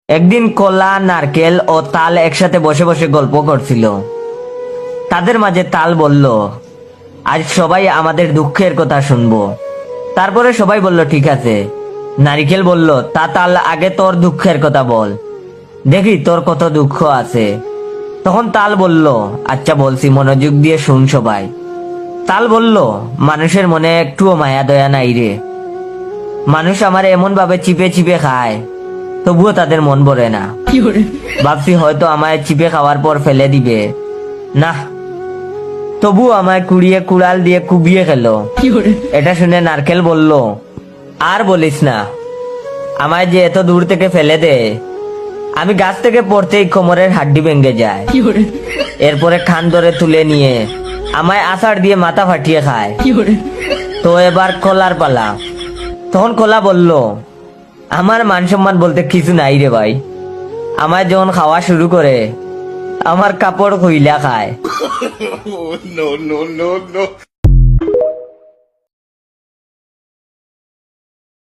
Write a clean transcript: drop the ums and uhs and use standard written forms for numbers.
একদিন কলা, নারকেল ও তাল একসাথে বসে বসে গল্প করছিল। তাদের মাঝে তাল বলল, আজ সবাই আমাদের দুঃখের কথা শুনবো। তারপরে সবাই বলল ঠিক আছে। নারিকেল বলল, তা তাল আগে তোর দুঃখের কথা বল, দেখি তোর কত দুঃখ আছে। তখন তাল বলল, আচ্ছা বলছি, মনোযোগ দিয়ে শুন সবাই। তাল বলল, মানুষের মনে একটুও মায়া দয়া নাই রে। মানুষ আমার এমন ভাবে চিপে চিপে খায়, তবুও তাদের মন ভরে না। ভাবছি হয়তো আমায় চিপে খাওয়ার পর ফেলে দিবে, না, তবু আমায় কুড়িয়ে কুড়াল দিয়ে কুবিয়ে খেলো। এটা শুনে নারকেল বলল, আর বলিস না, আমায় যে এত দূর থেকে ফেলে দে, আমি গাছ থেকে পড়তেই কোমরের হাড্ডি ভেঙে যায়। এরপরে খান ধরে তুলে নিয়ে আমায় আষাঢ় দিয়ে মাথা ফাটিয়ে খায়। তো এবার কলার পালা। তখন কলা বলল, আমার মান সম্মান বলতে কিছু নাই রে ভাই। আমায় যখন খাওয়া শুরু করে, আমার কাপড় খুইলা খায়। No, no, no, no.